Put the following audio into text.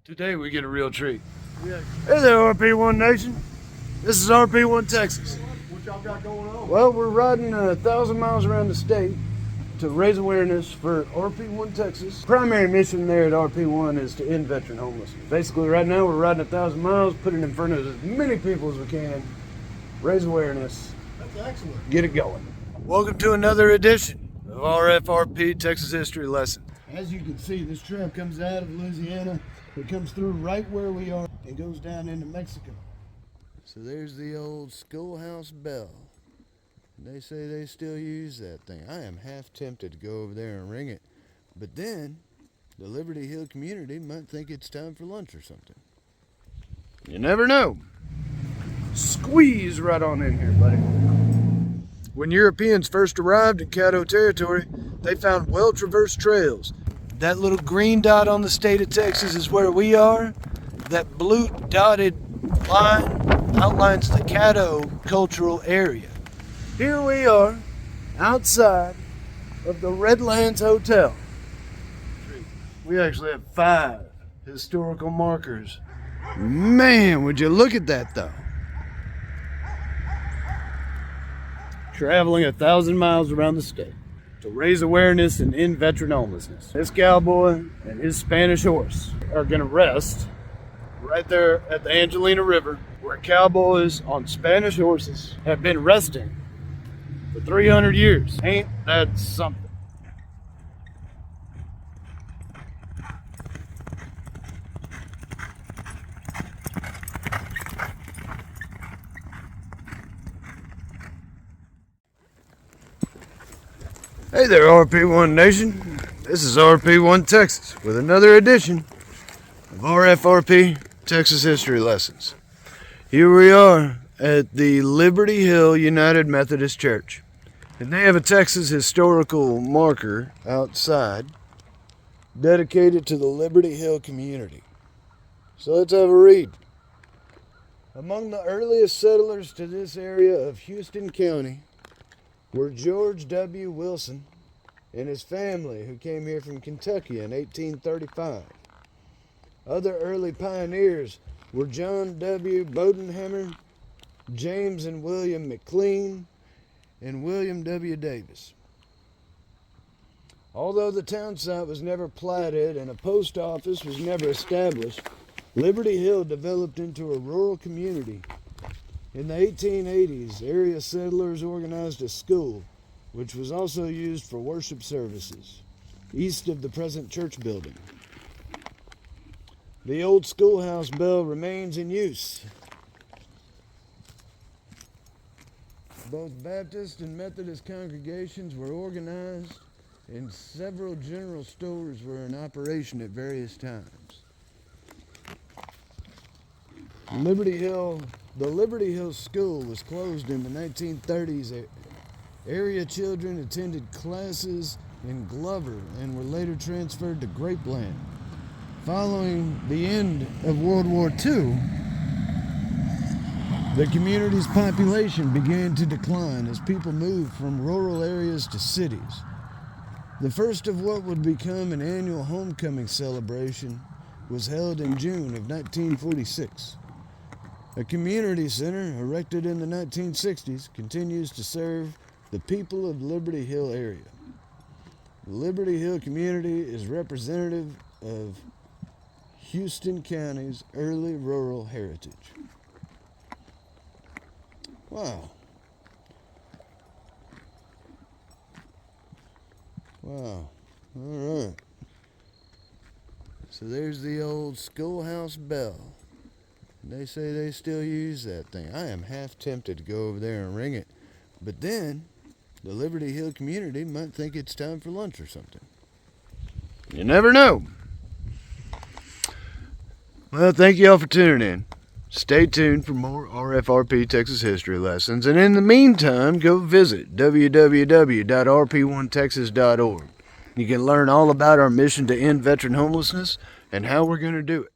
Today we get a real treat. Hey there, RP1 Nation. This is RP1 Texas. What y'all got going on? Well, we're riding 1,000 miles around the state to raise awareness for RP1 Texas. Primary mission there at RP1 is to end veteran homelessness. Basically, right now we're riding 1,000 miles, put it in front of as many people as we can, raise awareness. That's excellent. Get it going. Welcome to another edition of RFRP Texas History Lesson. As you can see, this trail comes out of Louisiana. It comes through right where we are and goes down into Mexico. So there's the old schoolhouse bell. They say they still use that thing. I am half tempted to go over there and ring it. But then, the Liberty Hill community might think it's time for lunch or something. You never know. Squeeze right on in here, buddy. When Europeans first arrived in Caddo territory, they found well-traversed trails. That little green dot on the state of Texas is where we are. That blue dotted line outlines the Caddo cultural area. Here we are, outside of the Redlands Hotel. We actually have 5 historical markers. Man, would you look at that though. Traveling 1,000 miles around the state to raise awareness and end veteran homelessness. This cowboy and his Spanish horse are gonna rest right there at the Angelina River, where cowboys on Spanish horses have been resting for 300 years. Ain't that something? Hey there, RP1 Nation. This is RP1 Texas with another edition of RFRP Texas History Lessons. Here we are at the Liberty Hill United Methodist Church. And they have a Texas historical marker outside dedicated to the Liberty Hill community. So let's have a read. Among the earliest settlers to this area of Houston County were George W. Wilson and his family, who came here from Kentucky in 1835. Other early pioneers were John W. Bodenhammer, James and William McLean, and William W. Davis. Although the town site was never platted and a post office was never established, Liberty Hill developed into a rural community. In the 1880s, area settlers organized a school, which was also used for worship services, east of the present church building. The old schoolhouse bell remains in use. Both Baptist and Methodist congregations were organized, and several general stores were in operation at various times. The Liberty Hill School was closed in the 1930s. Area children attended classes in Glover and were later transferred to Grapeland. Following the end of World War II, the community's population began to decline as people moved from rural areas to cities. The first of what would become an annual homecoming celebration was held in June of 1946. A community center erected in the 1960s continues to serve the people of Liberty Hill area. The Liberty Hill community is representative of Houston County's early rural heritage. Wow. Wow. All right. So there's the old schoolhouse bell. They say they still use that thing. I am half tempted to go over there and ring it. But then, the Liberty Hill community might think it's time for lunch or something. You never know. Well, thank you all for tuning in. Stay tuned for more RFRP Texas history lessons. And in the meantime, go visit www.rp1texas.org. You can learn all about our mission to end veteran homelessness and how we're going to do it.